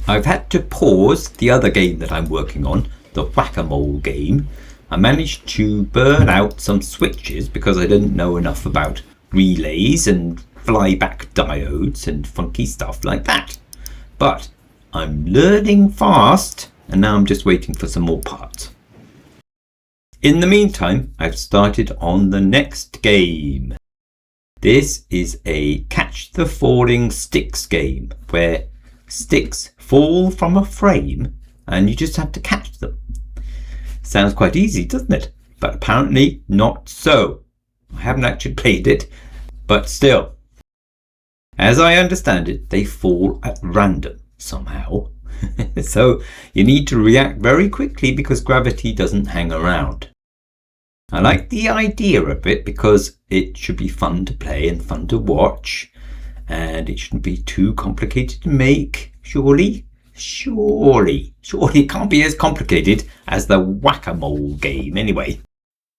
I've had to pause the other game that I'm working on, the whack-a-mole game. I managed to burn out some switches because I didn't know enough about relays and flyback diodes and funky stuff like that. But I'm learning fast, and now I'm just waiting for some more parts. In the meantime, I've started on the next game. This is a catch the falling sticks game where sticks fall from a frame and you just have to catch them. Sounds quite easy, doesn't it? But apparently not so. I haven't actually played it, but still. As I understand it, they fall at random somehow. So you need to react very quickly because gravity doesn't hang around. I like the idea of it because it should be fun to play and fun to watch, and it shouldn't be too complicated to make, surely. Surely it can't be as complicated as the whack-a-mole game anyway.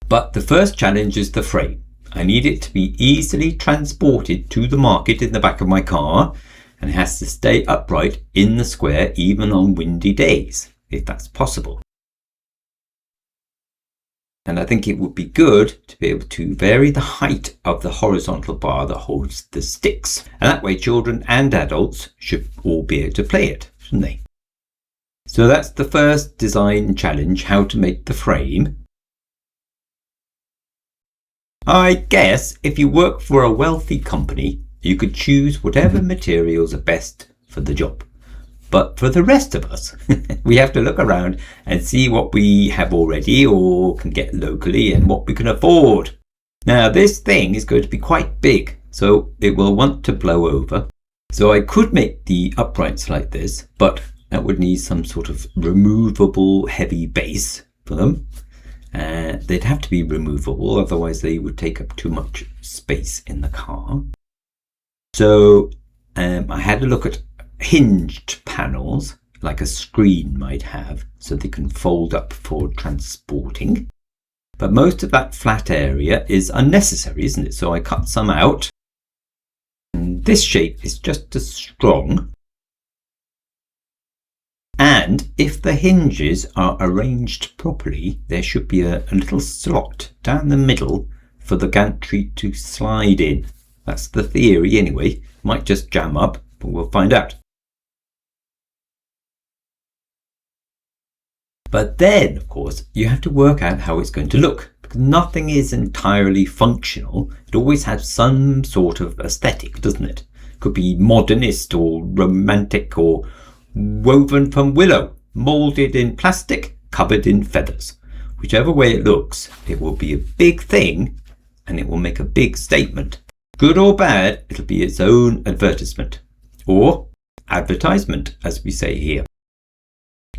But the first challenge is the frame. I need it to be easily transported to the market in the back of my car, and it has to stay upright in the square even on windy days, if that's possible. And I think it would be good to be able to vary the height of the horizontal bar that holds the sticks. And that way children and adults should all be able to play it, shouldn't they? So that's the first design challenge, how to make the frame. I guess if you work for a wealthy company, you could choose whatever materials are best for the job. But for the rest of us, we have to look around and see what we have already or can get locally and what we can afford. Now this thing is going to be quite big, so it will want to blow over. So I could make the uprights like this, but that would need some sort of removable heavy base for them. They'd have to be removable, otherwise they would take up too much space in the car. So I had a look at hinged panels like a screen might have, so they can fold up for transporting. But most of that flat area is unnecessary, isn't it? So I cut some out. And this shape is just as strong. And if the hinges are arranged properly, there should be a little slot down the middle for the gantry to slide in. That's the theory anyway. Might just jam up, but we'll find out. But then, of course, you have to work out how it's going to look, because nothing is entirely functional. It always has some sort of aesthetic, doesn't it? It could be modernist or romantic or woven from willow, moulded in plastic, covered in feathers. Whichever way it looks, it will be a big thing and it will make a big statement. Good or bad, it'll be its own advertisement, or advertisement, as we say here.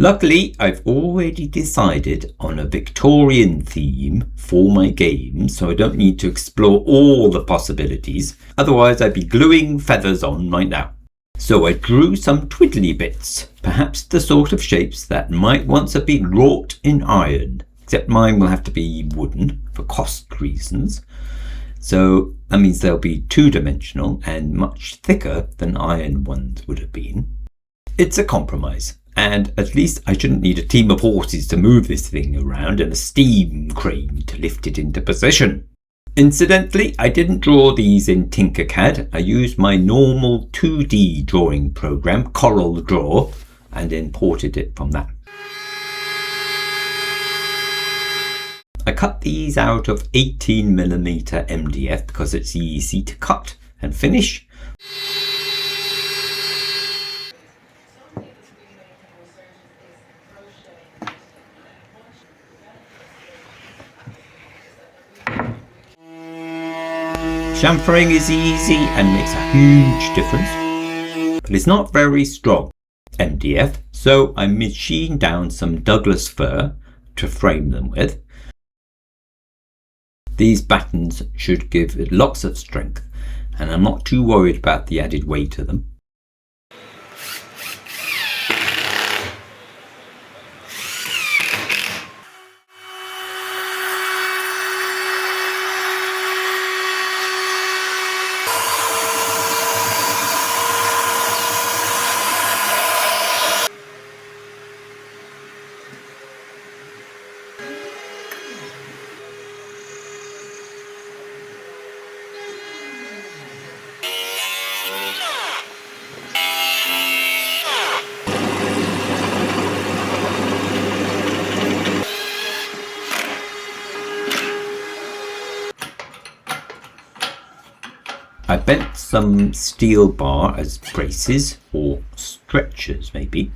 Luckily, I've already decided on a Victorian theme for my game, so I don't need to explore all the possibilities. Otherwise, I'd be gluing feathers on right now. So I drew some twiddly bits, perhaps the sort of shapes that might once have been wrought in iron, except mine will have to be wooden for cost reasons. So that means they'll be two-dimensional and much thicker than iron ones would have been. It's a compromise. And at least I shouldn't need a team of horses to move this thing around and a steam crane to lift it into position. Incidentally, I didn't draw these in Tinkercad. I used my normal 2D drawing program, Coral Draw, and imported it from that. I cut these out of 18mm MDF because it's easy to cut and finish. Chamfering is easy and makes a huge difference, but it's not very strong MDF, so I machined down some Douglas fir to frame them with. These battens should give it lots of strength, and I'm not too worried about the added weight of them. I bent some steel bar as braces or stretchers maybe.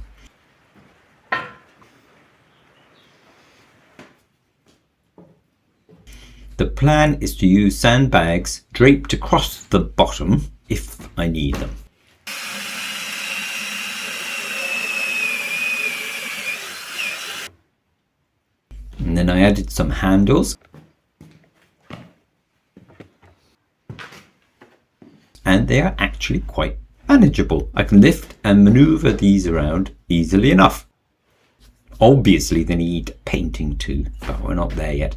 The plan is to use sandbags draped across the bottom if I need them. And then I added some handles. And they are actually quite manageable. I can lift and maneuver these around easily enough. Obviously they need painting too, but we're not there yet.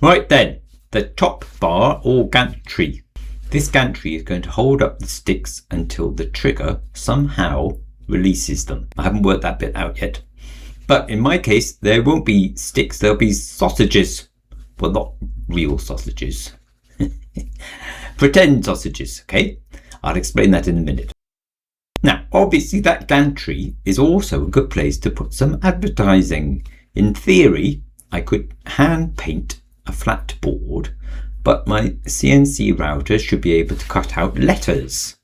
Right then, the top bar or gantry. This gantry is going to hold up the sticks until the trigger somehow releases them. I haven't worked that bit out yet. But in my case, there won't be sticks, there'll be sausages. Well, not real sausages. Pretend sausages, okay? I'll explain that in a minute. Now, obviously that gantry is also a good place to put some advertising. In theory, I could hand paint a flat board, but my CNC router should be able to cut out letters,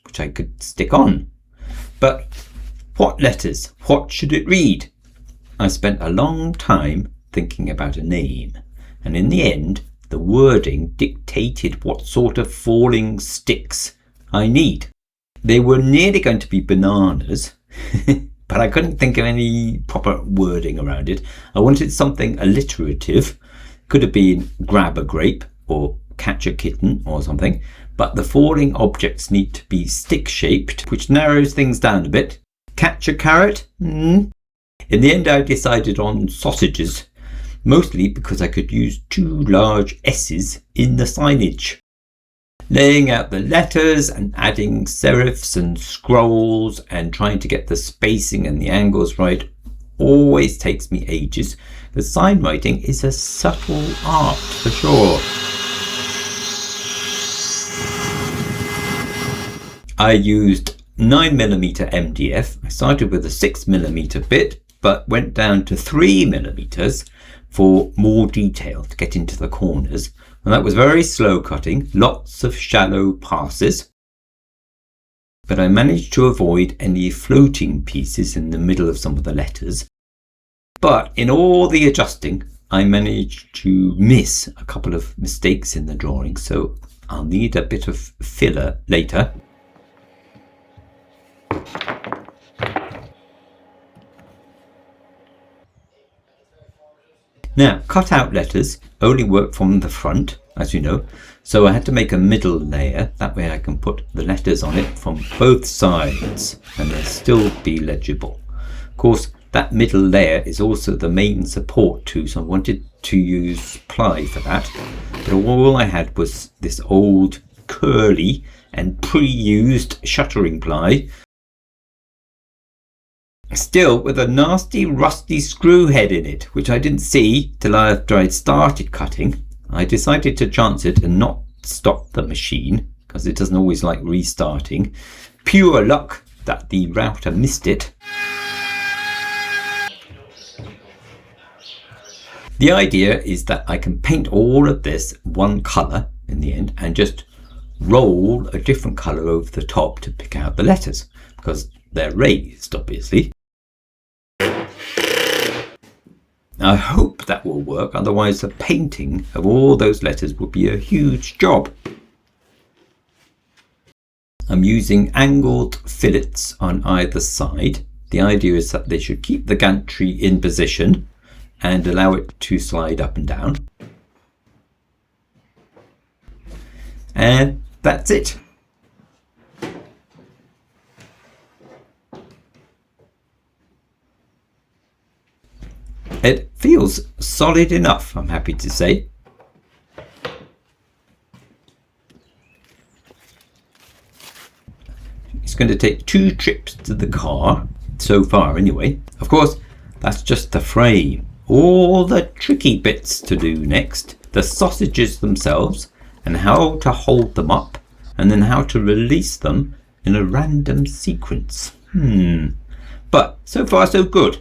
which I could stick on. But what letters? What should it read? I spent a long time thinking about a name, and in the end, the wording dictated what sort of falling sticks I need. They were nearly going to be bananas, but I couldn't think of any proper wording around it. I wanted something alliterative. Could have been grab a grape or catch a kitten or something, but the falling objects need to be stick shaped, which narrows things down a bit. Catch a carrot? In the end I decided on sausages, mostly because I could use 2 large S's in the signage. Laying out the letters and adding serifs and scrolls and trying to get the spacing and the angles right always takes me ages. The sign writing is a subtle art for sure. I used 9mm MDF. I started with a 6mm bit, but went down to 3mm for more detail to get into the corners. And that was very slow cutting, lots of shallow passes. But I managed to avoid any floating pieces in the middle of some of the letters. But in all the adjusting, I managed to miss a couple of mistakes in the drawing, so I'll need a bit of filler later. Now, cut out letters only work from the front, as you know, so I had to make a middle layer. That way I can put the letters on it from both sides and they'll still be legible. Of course, that middle layer is also the main support too, so I wanted to use ply for that. But all I had was this old curly and pre-used shuttering ply, still with a nasty rusty screw head in it, which I didn't see till after I'd started cutting. I decided to chance it and not stop the machine because it doesn't always like restarting. Pure luck that the router missed it. The idea is that I can paint all of this one colour in the end and just roll a different colour over the top to pick out the letters because they're raised, obviously. I hope that will work, otherwise the painting of all those letters would be a huge job. I'm using angled fillets on either side. The idea is that they should keep the gantry in position and allow it to slide up and down. And that's it. It feels solid enough, I'm happy to say. It's going to take 2 trips to the car, so far anyway. Of course, that's just the frame. All the tricky bits to do next, the sausages themselves and how to hold them up and then how to release them in a random sequence. But so far so good.